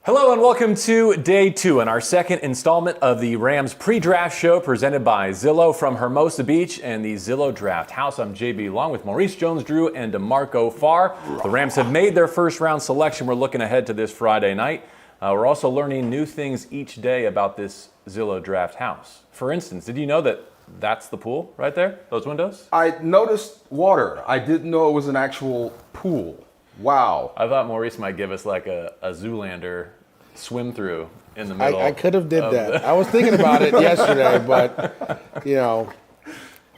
Hello and welcome to day 2 and our second installment of the Rams pre-draft show presented by Zillow from Hermosa Beach and the Zillow Draft House. I'm JB along with Maurice Jones-Drew and DeMarco Farr. The Rams have made their first round selection. We're looking ahead to this Friday night. We're also learning new things each day about this Zillow Draft House. For instance, did you know that that's the pool right there, those windows? I noticed water. I didn't know it was an actual pool. Wow. I thought Maurice might give us like a Zoolander swim through in the middle. I could have did that. I was thinking about it yesterday, but,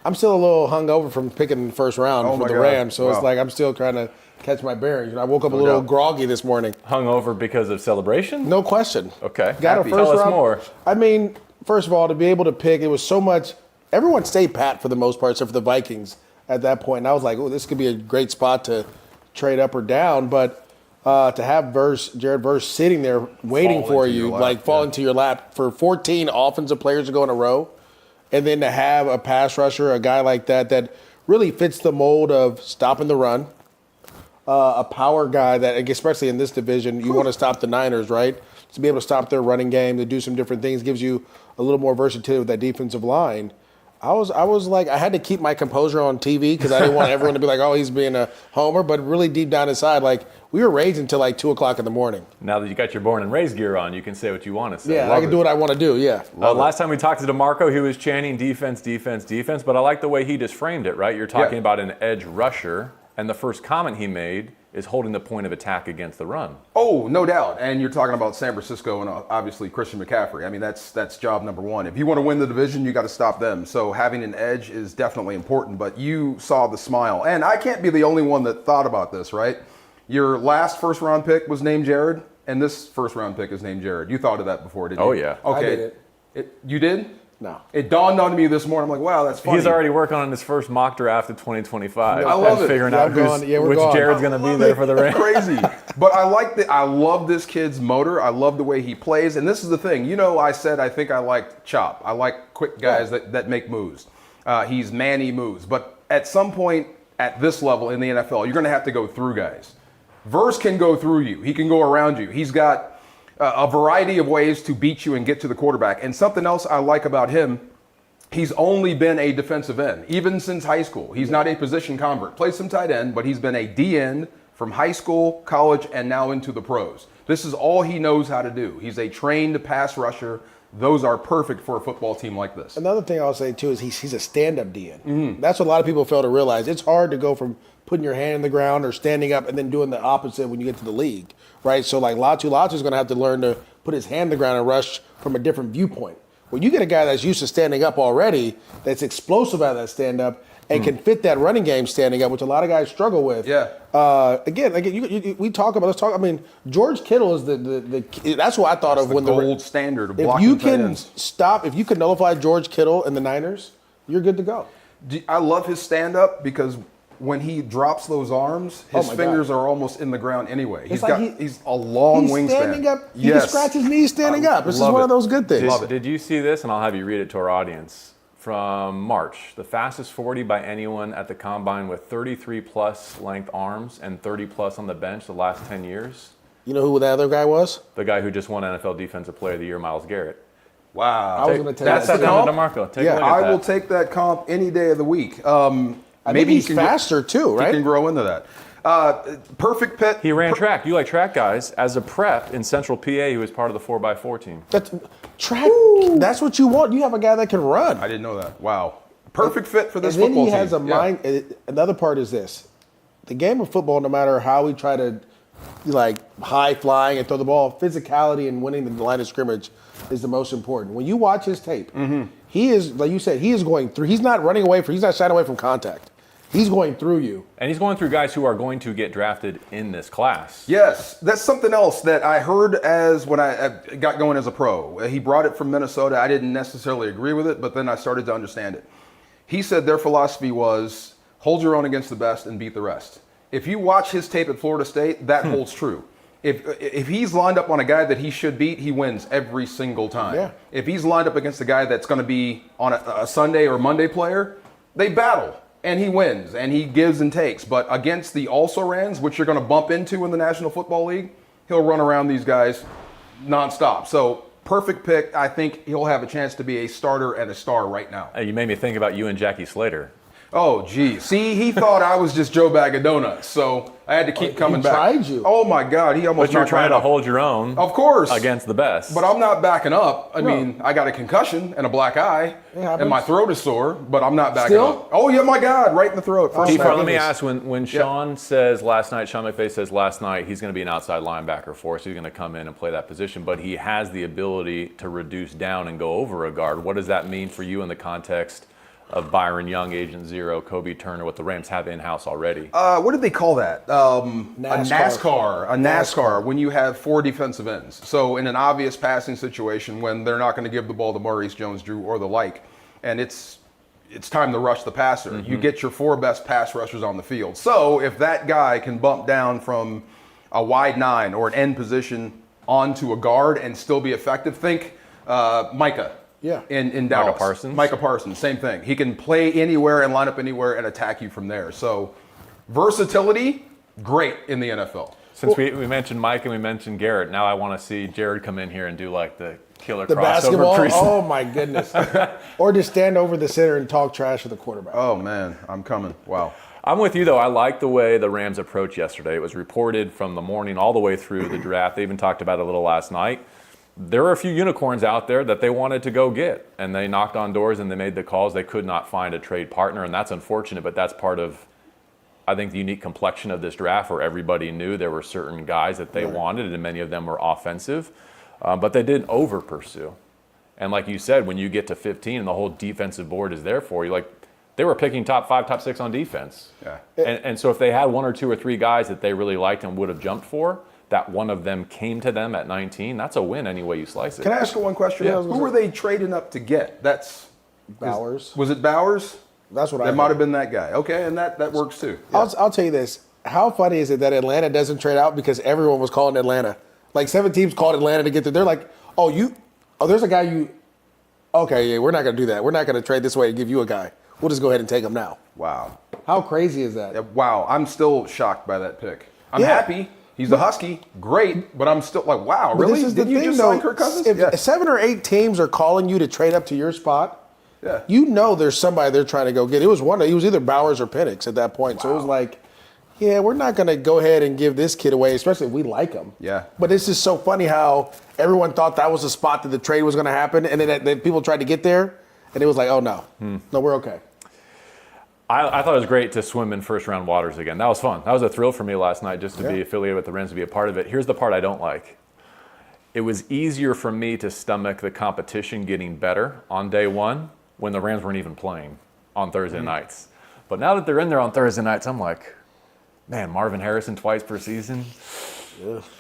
I'm still a little hungover from picking the first round for the Rams, so It's like I'm still trying to catch my bearings. I woke up a little groggy this morning. Hungover because of celebration? No question. Okay. Got a first Tell us round. more. I mean, first of all, to be able to pick, it was so much. Everyone stayed pat for the most part, except for the Vikings at that point. And I was like, oh, this could be a great spot to trade up or down, but to have Jared Verse sitting there waiting for you, fall into your lap for 14 offensive players to go in a row, and then to have a pass rusher, a guy like that really fits the mold of stopping the run, a power guy that, especially in this division, you want to stop the Niners, right? To be able to stop their running game, to do some different things, gives you a little more versatility with that defensive line. I was like, I had to keep my composure on TV because I didn't want everyone to be like, oh, he's being a homer. But really deep down inside, we were raging until 2 o'clock in the morning. Now that you got your born and raised gear on, you can say what you want to say. Yeah, I can do what I want to do, yeah. Last time we talked to DeMarco, he was chanting defense, defense, defense. But I like the way he just framed it, right? You're talking about an edge rusher. And the first comment he made is holding the point of attack against the run. Oh, no doubt. And you're talking about San Francisco and obviously Christian McCaffrey. I mean, that's job number one. If you want to win the division, you got to stop them. So having an edge is definitely important. But you saw the smile. And I can't be the only one that thought about this, right? Your last first-round pick was named Jared, and this first-round pick is named Jared. You thought of that before, didn't you? Oh, yeah. Okay. I did it. You did? No. It dawned on me this morning. I'm like, wow, that's funny. He's already working on his first mock draft of 2025. I love and it. figuring out which Jared's going to be there for the Rams. Crazy. But I love this kid's motor. I love the way he plays. And this is the thing. I said I think I like chop. I like quick guys that make moves. He's Manny moves. But at some point at this level in the NFL, you're going to have to go through guys. Verse can go through you. He can go around you. He's got a variety of ways to beat you and get to the quarterback. And something else I like about him, he's only been a defensive end, even since high school. He's not a position convert. Plays some tight end, but he's been a D end from high school, college, and now into the pros. This is all he knows how to do. He's a trained pass rusher. Those are perfect for a football team like this. Another thing I'll say, too, is he's a stand-up D end. Mm-hmm. That's what a lot of people fail to realize. It's hard to go from putting your hand in the ground or standing up and then doing the opposite when you get to the league, right? So, Latu's going to have to learn to put his hand in the ground and rush from a different viewpoint. When you get a guy that's used to standing up already, that's explosive out of that stand-up, and can fit that running game standing up, which a lot of guys struggle with. Yeah. We talk about. Let's talk. I mean, George Kittle is the that's what I thought of when the gold standard of blocking. If you can stop, if you can nullify George Kittle and the Niners, you're good to go. I love his stand-up because when he drops those arms, his fingers are almost in the ground anyway. He's a long wingspan. He's standing up. He can scratch his knees standing up. This is one of those good things. Did you see this? And I'll have you read it to our audience. From March, the fastest 40 by anyone at the Combine with 33-plus length arms and 30-plus on the bench the last 10 years. You know who the other guy was? The guy who just won NFL Defensive Player of the Year, Myles Garrett. Wow. I was going to tell you that's the comp. DeMarco. Take a look at I that. will take that comp any day of the week. Maybe he's faster too, right? He can grow into that. Perfect pit. He ran track. You like track guys. As a prep in Central PA, he was part of the 4x4 team. Track. That's what you want. You have a guy that can run. I didn't know that. Wow. Perfect fit for this and then football he has team. a mind. Another part is this. The game of football, no matter how we try to high flying and throw the ball, physicality and winning the line of scrimmage is the most important. When you watch his tape, he is, like you said, he is going through. He's not running away he's not shying away from contact. He's going through you. And he's going through guys who are going to get drafted in this class. Yes, that's something else that I heard as when I got going as a pro. He brought it from Minnesota. I didn't necessarily agree with it, but then I started to understand it. He said their philosophy was hold your own against the best and beat the rest. If you watch his tape at Florida State, that holds true. If he's lined up on a guy that he should beat, he wins every single time. Yeah. If he's lined up against a guy that's going to be on a Sunday or Monday player, they battle. And he wins, and he gives and takes. But against the also-rans, which you're going to bump into in the National Football League, he'll run around these guys nonstop. So perfect pick. I think he'll have a chance to be a starter and a star right now. You made me think about you and Jackie Slater. Oh, gee. See, he thought I was just Joe Bag of Donuts, so I had to keep coming back. Tried you. Oh, my God. He almost But you're knocked trying me to out. hold your own. Of course. Against the best. But I'm not backing up. I No. mean, I got a concussion and a black eye, happens. and my throat is sore, but I'm not backing Still? up. Oh, yeah, my God, right in the throat. First T-Far, time. let me ask, when Sean McVay says last night, he's going to be an outside linebacker for us. He's going to come in and play that position, but he has the ability to reduce down and go over a guard. What does that mean for you in the context of Byron Young, Agent Zero, Kobe Turner, what the Rams have in-house already? What did they call that? A NASCAR. NASCAR, when you have 4 defensive ends. So in an obvious passing situation when they're not going to give the ball to Maurice Jones-Drew or the like, and it's time to rush the passer. You get your 4 best pass rushers on the field. So if that guy can bump down from a wide 9 or an end position onto a guard and still be effective, think Micah. Yeah. In Dallas. Micah Parsons, same thing. He can play anywhere and line up anywhere and attack you from there. So versatility, great in the NFL. Since we mentioned Mike and we mentioned Garrett, now I want to see Jared come in here and do like the killer The crossover. basketball. Pre- Oh my goodness. Or just stand over the center and talk trash to the quarterback. Oh, man, I'm coming. Wow. I'm with you, though. I like the way the Rams approached yesterday. It was reported from the morning all the way through the draft. They even talked about it a little last night. There were a few unicorns out there that they wanted to go get, and they knocked on doors and they made the calls. They could not find a trade partner, and that's unfortunate, but that's part of, I think, the unique complexion of this draft where everybody knew there were certain guys that they wanted, and many of them were offensive, but they didn't over-pursue. And like you said, when you get to 15 and the whole defensive board is there for you, like they were picking top 5, top 6 on defense. Yeah. And so if they had 1 or 2 or 3 guys that they really liked and would have jumped for, that one of them came to them at 19, that's a win any way you slice it. Can I ask you one question? Yeah. Who were they trading up to get? Bowers. Was it Bowers? That's what I That might heard. have been that guy. Okay, and that works too. Yeah. I'll tell you this. How funny is it that Atlanta doesn't trade out because everyone was calling Atlanta? Like 7 teams called Atlanta to get there. They're like, there's a guy okay, yeah, we're not going to do that. We're not going to trade this way and give you a guy. We'll just go ahead and take him now. Wow. How crazy is that? Wow. I'm still shocked by that pick. I'm Yeah. happy. He's a Husky. Great. But I'm still like, wow, But really? this is the Did you thing, just though. sign Kirk Cousins? If Yeah. 7 or 8 teams are calling you to trade up to your spot, Yeah. you know there's somebody they're trying to go get. It was either Bowers or Penix at that point. So it was like, yeah, we're not going to go ahead and give this kid away, especially if we like him. Yeah. But it's just so funny how everyone thought that was the spot that the trade was going to happen, and then people tried to get there, and it was like, oh, no. No, we're okay. I thought it was great to swim in first-round waters again. That was fun. That was a thrill for me last night just to be affiliated with the Rams, to be a part of it. Here's the part I don't like. It was easier for me to stomach the competition getting better on day one when the Rams weren't even playing on Thursday nights. But now that they're in there on Thursday nights, I'm like, man, Marvin Harrison twice per season.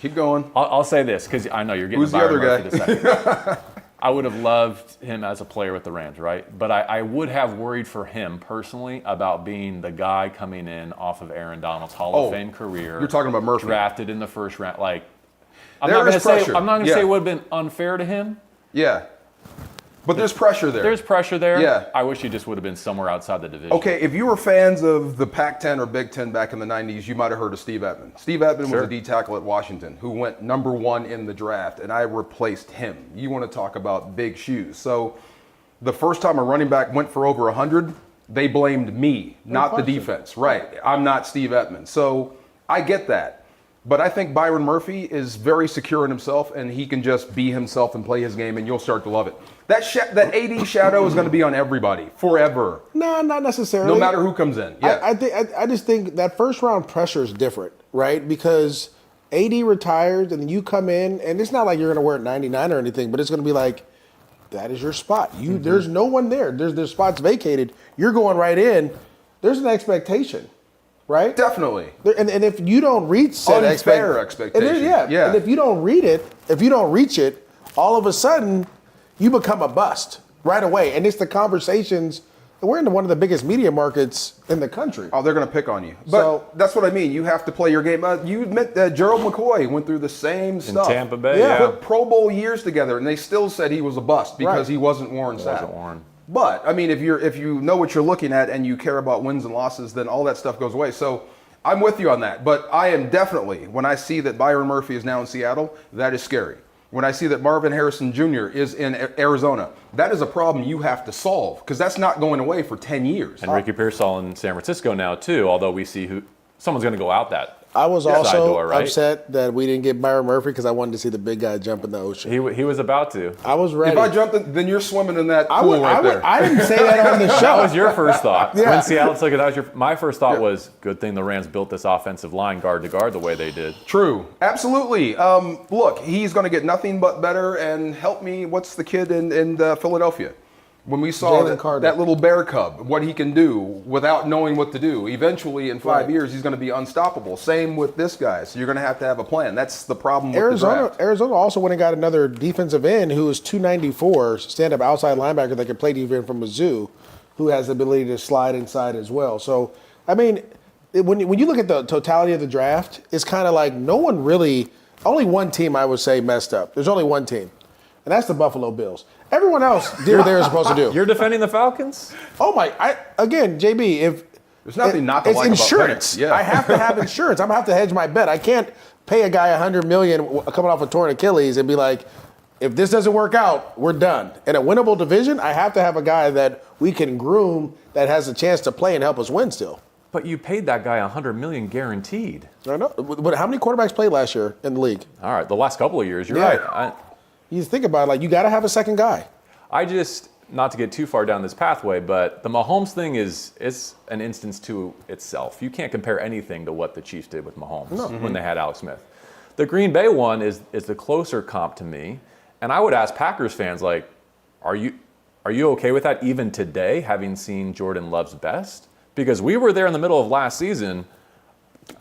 Keep going. I'll say this because I know you're getting Who's the Byron other Murphy guy? to second. I would have loved him as a player with the Rams, right? But I would have worried for him personally about being the guy coming in off of Aaron Donald's Hall of Fame career. You're talking about Murphy. Drafted in the first round. Like, I'm There not going is to say pressure. I'm not going to say Yeah. it would have been unfair to him. Yeah. But there's pressure there. There's pressure there. Yeah. I wish he just would have been somewhere outside the division. Okay, if you were fans of the Pac-10 or Big Ten back in the 90s, you might have heard of Steve Edman. Steve Edman Sure. was a D tackle at Washington who went number 1 in the draft, and I replaced him. You want to talk about big shoes. So the first time a running back went for over 100, they blamed me, not the defense. Right. I'm not Steve Edman. So I get that. But I think Byron Murphy is very secure in himself, and he can just be himself and play his game, and you'll start to love it. That AD shadow is going to be on everybody forever, No, not necessarily. no matter who comes in. Yeah. I just think that first round pressure is different, right? Because AD retires and you come in, and it's not like you're going to wear it 99 or anything, but it's going to be like, that is your spot. There's no one there. There's spots vacated. You're going right in. There's an expectation, right? Definitely. And if you don't reach said Unfair expectation, expectation. Yeah. And if you don't reach it, all of a sudden you become a bust right away. And it's the conversations. We're in one of the biggest media markets in the country. Oh, they're going to pick on you. But So- that's what I mean. You have to play your game. You admit that Gerald McCoy went through the same stuff. Tampa Bay, yeah. Put Pro Bowl years together, and they still said he was a bust because Right. he wasn't Warren Sapp. Wasn't Warren. But I mean, if you know what you're looking at and you care about wins and losses, then all that stuff goes away. So I'm with you on that. But I am definitely, when I see that Byron Murphy is now in Seattle, that is scary. when I see that Marvin Harrison Jr. is in Arizona, that is a problem you have to solve because that's not going away for 10 years. And Ricky Pearsall in San Francisco now too, although we see someone's going to go out that I was side also door, right? upset that we didn't get Byron Murphy because I wanted to see the big guy jump in the ocean. He was about to. I was ready. If I jumped in, then you're swimming in that pool there. I didn't say that on the show. That was your first thought. Yeah. When Seattle took it, my first thought was, good thing the Rams built this offensive line guard to guard the way they did. True. Absolutely. Look, he's going to get nothing but better. And help me, what's the kid in Philadelphia? When we saw that little bear cub, what he can do without knowing what to do. Eventually, in 5 years, he's going to be unstoppable. Same with this guy. So you're going to have a plan. That's the problem with the draft. Arizona also went and got another defensive end who is 294, stand-up outside linebacker that can play defense from Mizzou, who has the ability to slide inside as well. So, I mean, when you look at the totality of the draft, it's kind of like only one team I would say messed up. There's only one team, and that's the Buffalo Bills. Everyone else did what they were supposed to do. You're defending the Falcons? Oh my! Again, JB, if there's nothing not to like about insurance. Yeah. I have to have insurance. I'm gonna have to hedge my bet. I can't pay a guy $100 million coming off a torn Achilles and be like, if this doesn't work out, we're done. In a winnable division, I have to have a guy that we can groom that has a chance to play and help us win still. But you paid that guy $100 million guaranteed. I know. But how many quarterbacks played last year in the league? All right, the last couple of years, you're Yeah. right. You think about it, like you got to have a second guy. I just, not to get too far down this pathway, but the Mahomes thing is an instance to itself. You can't compare anything to what the Chiefs did with Mahomes when they had Alex Smith. The Green Bay one is the closer comp to me, and I would ask Packers fans, like, are you okay with that even today, having seen Jordan Love's best? Because we were there in the middle of last season.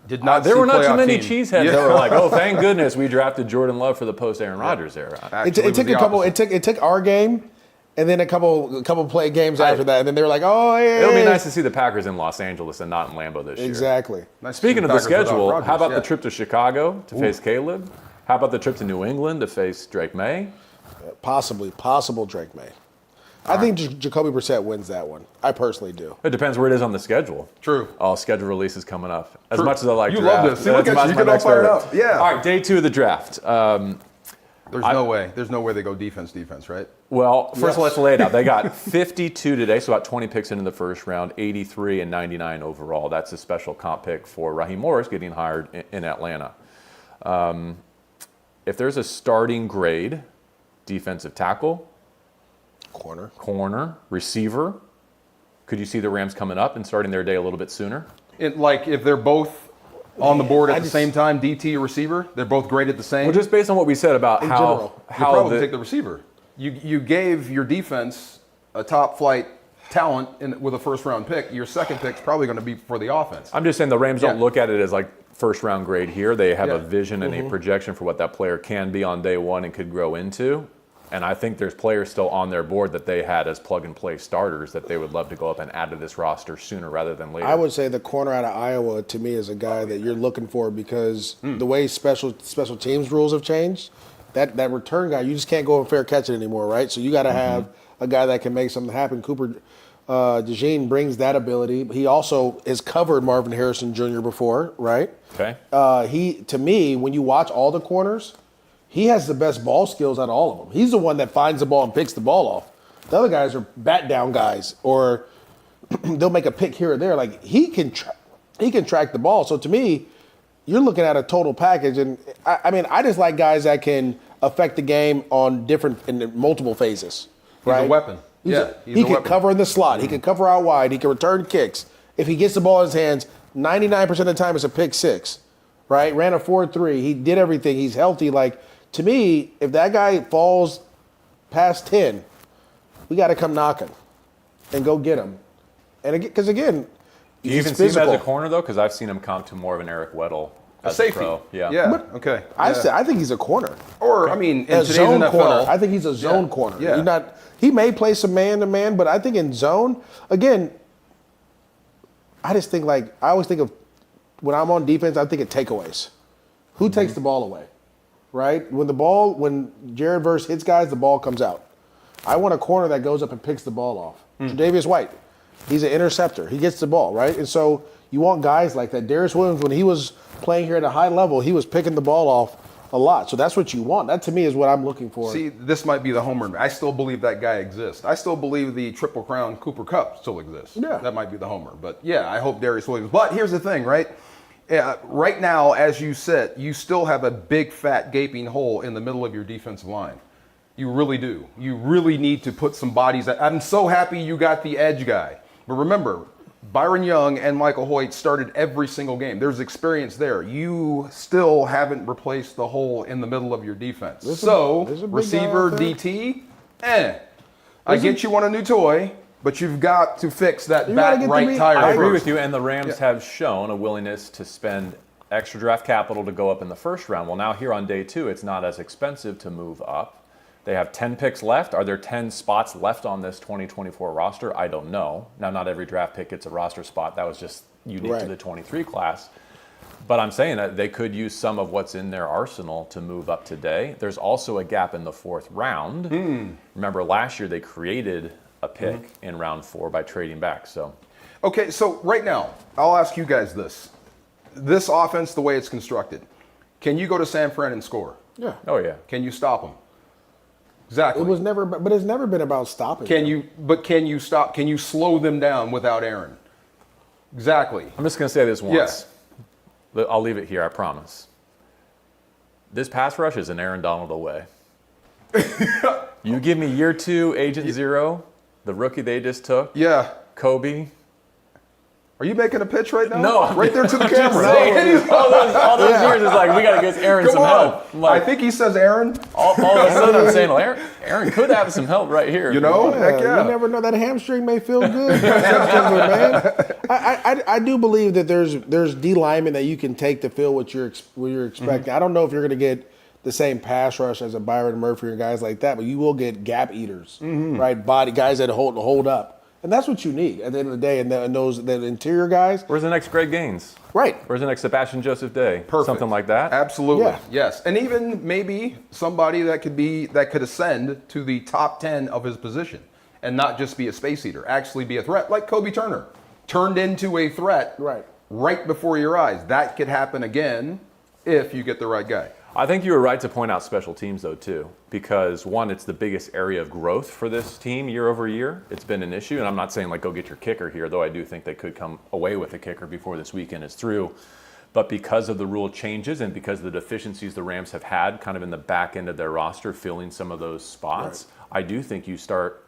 There were not too many cheeseheads that were like, "Oh, thank goodness we drafted Jordan Love for the post Aaron Rodgers era." It took a couple. It took our game, and then a couple play games after that, and then they were like, "Oh, hey." It'll be nice to see the Packers in Los Angeles and not in Lambeau this year. Exactly. Speaking of the schedule, how about the trip to Chicago to face Caleb? How about the trip to New England to face Drake May? Possible Drake May. I think Jacoby Brissett wins that one. I personally do. It depends where it is on the schedule. True. Oh, schedule release is coming up. As much as I like you draft. love this. See, look at you. You get all fired up. Yeah. All right, day 2 of the draft. There's no way. There's no way they go defense, right? Well, first of all, let's lay it out. They got 52 today, so about 20 picks into the first round, 83 and 99 overall. That's a special comp pick for Raheem Morris getting hired in Atlanta. If there's a starting grade, defensive tackle, corner, receiver, could you see the Rams coming up and starting their day a little bit sooner? Like if they're both on the board at the same time, DT receiver, they're both graded the same. Well, just based on what we said about how you probably take the receiver. You gave your defense a top flight talent with a first round pick. Your second pick is probably going to be for the offense. I'm just saying the Rams don't look at it as like first round grade here. They have a vision and a projection for what that player can be on day one and could grow into. And I think there's players still on their board that they had as plug-and-play starters that they would love to go up and add to this roster sooner rather than later. I would say the corner out of Iowa, to me, is a guy that you're looking for because the way special teams rules have changed, that return guy, you just can't go and fair catch it anymore, right? So you got to have a guy that can make something happen. Cooper DeJean brings that ability. He also has covered Marvin Harrison Jr. before, right? Okay. To me, when you watch all the corners, he has the best ball skills out of all of them. He's the one that finds the ball and picks the ball off. The other guys are bat down guys, or they'll make a pick here or there. Like he can track the ball. So to me, you're looking at a total package. And I just like guys that can affect the game in multiple phases. Right? He's a weapon. He can cover in the slot. He can cover out wide. He can return kicks. If he gets the ball in his hands, 99% of the time it's a pick six. Right? Ran a 4.3. He did everything. He's healthy. Like. To me, if that guy falls past 10, we got to come knocking and go get him. And because again, do you even see him as a corner though? Because I've seen him comp to more of an Eric Weddle as a safety. Pro. Yeah. Okay. I think he's a corner. Or in today's zone NFL, corner. I think he's a zone corner. Yeah. He may play some man to man, but I think in zone again. I just think I always think of when I'm on defense, I think of takeaways. Who takes the ball away? Right? When Jared Verse hits guys, the ball comes out. I want a corner that goes up and picks the ball off. Tre'Davious White, he's an interceptor. He gets the ball, right? And so you want guys like that. Darius Williams, when he was playing here at a high level, he was picking the ball off a lot. So that's what you want. That to me is what I'm looking for. See, this might be the homer. I still believe that guy exists. I still believe the Triple Crown Cooper Cup still exists. Yeah. That might be the homer. But yeah, I hope Darius Williams. But here's the thing, right? Right now, as you said, you still have a big, fat, gaping hole in the middle of your defensive line. You really do. You really need to put some bodies. I'm so happy you got the edge guy. But remember, Byron Young and Michael Hoyt started every single game. There's experience there. You still haven't replaced the hole in the middle of your defense. There's a big Receiver, guy out there. DT, I get you want a new toy, but you've got to fix that back right tire I agree first. with you, and the Rams have shown a willingness to spend extra draft capital to go up in the first round. Well, now here on day 2, it's not as expensive to move up. They have 10 picks left. Are there 10 spots left on this 2024 roster? I don't know. Now, not every draft pick gets a roster spot. That was just unique to the 23 class. But I'm saying that they could use some of what's in their arsenal to move up today. There's also a gap in the 4th round. Remember, last year they created a pick in round 4 by trading back. So, Okay, so right now, I'll ask you guys this. This offense, the way it's constructed, can you go to San Fran and score? Yeah. oh yeah. Can you stop them? Exactly. It was never, but it's never been about stopping. Can them. you stop? Can you slow them down without Aaron? Exactly. I'm just going to say this once. I'll leave it here, I promise. This pass rush is an Aaron Donald away. You give me year 2, Agent Zero, the rookie they just took, Yeah. Kobe. Are you making a pitch right now? No, I'm right there to the I'm just camera. saying, all those years is like, we got to give Aaron Come some on. help. I'm like, I think he says Aaron. all of a sudden I'm saying, well, Aaron could have some help right here. You know? Heck yeah. You never know. That hamstring may feel good. Man. I do believe that there's D linemen that you can take to fill what you're expecting. I don't know if you're going to get the same pass rush as a Byron Murphy or guys like that, but you will get gap eaters, right? Body guys that hold up. And that's what you need at the end of the day. And those interior guys. Where's the next Greg Gaines? Right. Where's the next Sebastian Joseph Day? Perfect. Something like that? Absolutely. Yeah. Yes. And even maybe somebody that could ascend to the top 10 of his position and not just be a space eater, actually be a threat, like Kobe Turner. Turned into a threat right before your eyes. That could happen again if you get the right guy. I think you were right to point out special teams, though, too, because, one, it's the biggest area of growth for this team year over year. It's been an issue, and I'm not saying, like, go get your kicker here, though I do think they could come away with a kicker before this weekend is through. But because of the rule changes and because of the deficiencies the Rams have had kind of in the back end of their roster, filling some of those spots, I do think you start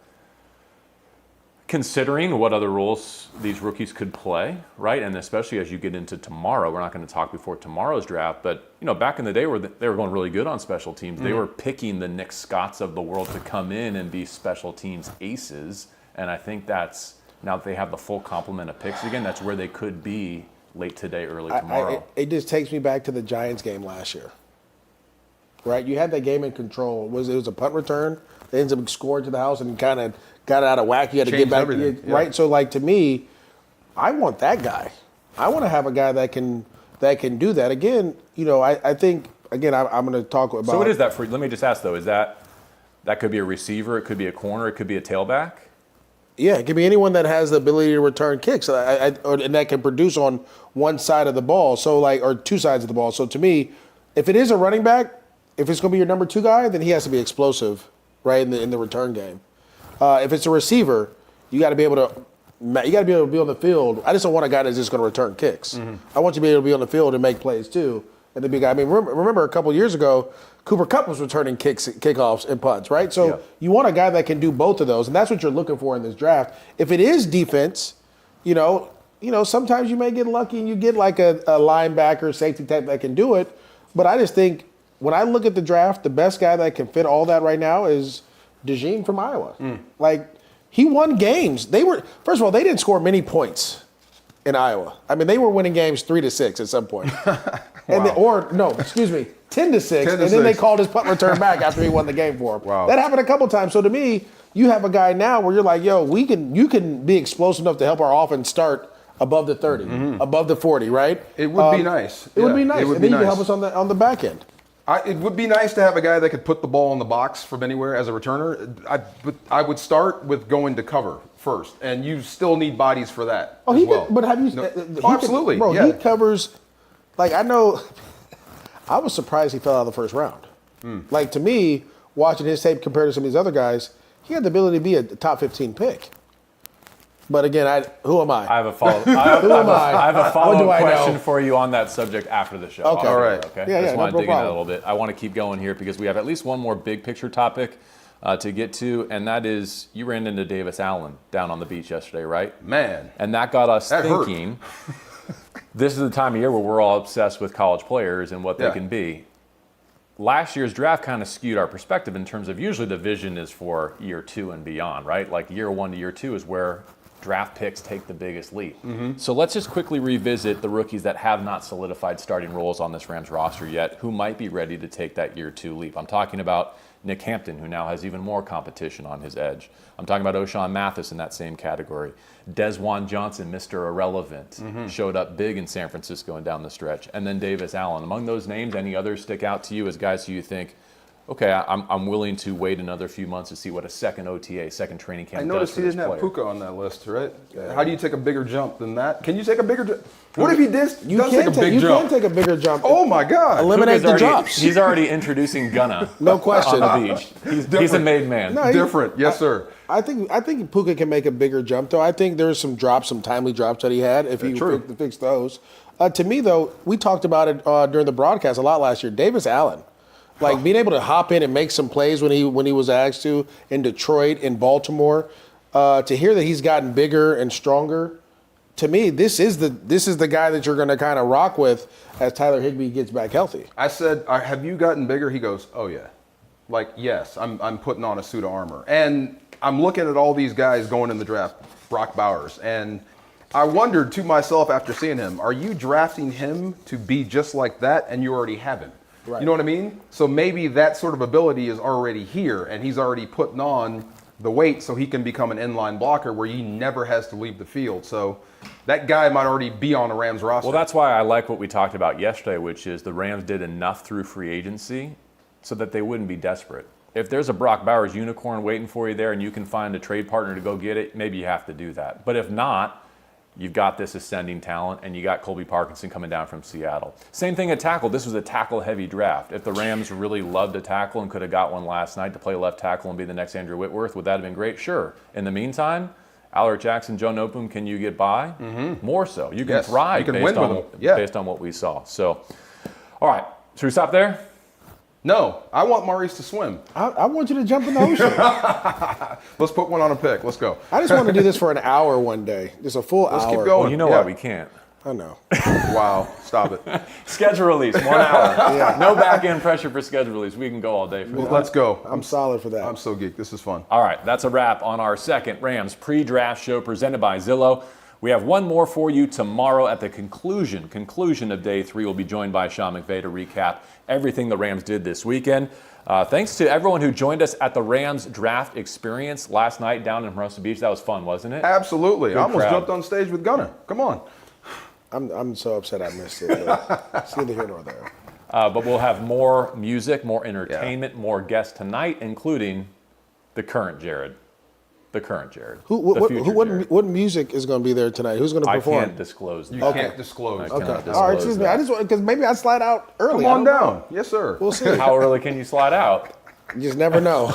considering what other roles these rookies could play, right? And especially as you get into tomorrow, we're not going to talk before tomorrow's draft, but back in the day where they were going really good on special teams, they were picking the Nick Scotts of the world to come in and be special teams aces. And I think that's, now that they have the full complement of picks again, that's where they could be late today, early tomorrow. It just takes me back to the Giants game last year, right? You had that game in control. It was a punt return. They ended up scoring to the house and kind of got out of whack. You had to get back, right? So, like, to me, I want that guy. I want to have a guy that can do that. Again, I think, again, I'm going to talk about. So what is that for? Let me just ask, though, is that could be a receiver, it could be a corner, it could be a tailback? Yeah, it can be anyone that has the ability to return kicks and that can produce on one side of the ball, or two sides of the ball. So, to me, if it is a running back, if it's going to be your number 2 guy, then he has to be explosive, right, in the return game. If it's a receiver, you got to be able to be on the field. I just don't want a guy that's just going to return kicks. I want you to be able to be on the field and make plays too. And the big guy. I mean, remember a couple of years ago, Cooper Kupp was returning kickoffs and punts, right? So you want a guy that can do both of those, and that's what you're looking for in this draft. If it is defense, sometimes you may get lucky and you get like a linebacker, safety type that can do it. But I just think when I look at the draft, the best guy that can fit all that right now is DeJean from Iowa. Like, he won games. First of all, they didn't score many points in Iowa. I mean, they were winning games 3-6 at some point. And 10-6, and then they called his punt return back after he won the game for him. Wow. That happened a couple times. So to me, you have a guy now where you're like, yo, you can be explosive enough to help our offense start above the 30, above the 40, right? It would be nice. It would be nice. And then you can help us on the back end. It would be nice to have a guy that could put the ball in the box from anywhere as a returner. I would start with going to cover first, and you still need bodies for that as well. But have you? Absolutely. Bro, he covers. Like, I know I was surprised he fell out of the first round. Like, to me, watching his tape compared to some of these other guys, he had the ability to be a top 15 pick. But again, who am I? I have a follow. Who am I? I have a What do follow-up I question know? for you on that subject after the show. Okay. All right. Okay. Yeah, Just want to no dig in a problem. little bit. I want to keep going here because we have at least one more big picture topic to get to, and that is you ran into Davis Allen down on the beach yesterday, right? Man. And that got us That hurt. thinking. This is the time of year where we're all obsessed with college players and what they Yeah. can be. Last year's draft kind of skewed our perspective in terms of usually the vision is for year 2 and beyond, right? Like year 1 to year 2 is where draft picks take the biggest leap. So let's just quickly revisit the rookies that have not solidified starting roles on this Rams roster yet, who might be ready to take that year 2 leap. I'm talking about Nick Hampton, who now has even more competition on his edge. I'm talking about O'Shawn Mathis in that same category. Desjuan Johnson, Mr. Irrelevant, showed up big in San Francisco and down the stretch. And then Davis Allen. Among those names, any others stick out to you as guys who you think, okay, I'm willing to wait another few months to see what a second OTA, second training camp I does noticed for he this didn't have player. Puka on that list, right? How do you take a bigger jump than that? Can you take a bigger jump? What if he does take a big you jump? can take a bigger jump. Oh my God. Eliminate Puka's the already- drops. He's already introducing Gunna No question. on the beach. He's a made man. No, Different. Yes, sir. I think Puka can make a bigger jump, though. I think there's some timely drops that he had if he true. fix those. To me, though, we talked about it during the broadcast a lot last year. Davis Allen, like being able to hop in and make some plays when he was asked to in Detroit, in Baltimore. To hear that he's gotten bigger and stronger, to me, this is the guy that you're going to kind of rock with as Tyler Higbee gets back healthy. I said, have you gotten bigger? He goes, oh yeah. Like, yes, I'm putting on a suit of armor. And I'm looking at all these guys going in the draft, Brock Bowers, and I wondered to myself after seeing him, are you drafting him to be just like that and you already have him? Right. You know what I mean? So maybe that sort of ability is already here and he's already putting on the weight so he can become an inline blocker where he never has to leave the field. So that guy might already be on a Rams roster. Well, that's why I like what we talked about yesterday, which is the Rams did enough through free agency so that they wouldn't be desperate. If there's a Brock Bowers unicorn waiting for you there and you can find a trade partner to go get it, maybe you have to do that. But if not, you've got this ascending talent and you got Colby Parkinson coming down from Seattle. Same thing at tackle. This was a tackle-heavy draft. If the Rams really loved a tackle and could have got one last night to play left tackle and be the next Andrew Whitworth, would that have been great? Sure. In the meantime, Alaric Jackson, Joe Noteboom, can you get by? More so. You can Yes, thrive you can based, win on, with them. Yeah. based on what we saw. So, all right. Should we stop there? No, I want Maurice to swim. I want you to jump in the ocean. Let's put one on a pick. Let's go. I just want to do this for an hour one day, just a full Let's hour. keep going. Well, you know Yeah. why we can't. I know. Wow, stop it. Schedule release, 1 hour. No back end pressure for schedule release. We can go all day for that. Let's go. I'm solid for that. I'm so geeked. This is fun. All right, that's a wrap on our second Rams pre-draft show presented by Zillow. We have one more for you tomorrow at the conclusion of day 3. We'll be joined by Sean McVay to recap everything the Rams did this weekend. Thanks to everyone who joined us at the Rams draft experience last night down in Hermosa Beach. That was fun, wasn't it? Absolutely. I almost crowd. jumped on stage with Gunner. Come on. I'm so upset I missed it. It's neither here nor there. But we'll have more music, more entertainment, more guests tonight, including the current Jared. The current Jared. The future Jared. What music is going to be there tonight? Who's going to I perform? can't disclose. You that. can't disclose. I Okay. cannot All right. disclose Excuse me. that. I just want because maybe I slide out early. Come on I don't know. down. Yes, sir. We'll see. How early can you slide out? You just never know.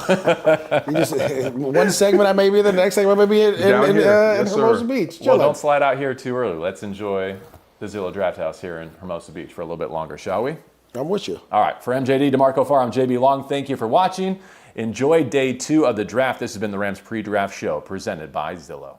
You just one segment I may be, the next segment I may be in Down here. Yes, Hermosa sir. Beach. Well, Chilling. don't slide out here too early. Let's enjoy the Zillow Draft House here in Hermosa Beach for a little bit longer, shall we? I'm with you. All right. For MJD, DeMarco Farr, I'm JB Long. Thank you for watching. Enjoy day 2 of the draft. This has been the Rams pre-draft show presented by Zillow.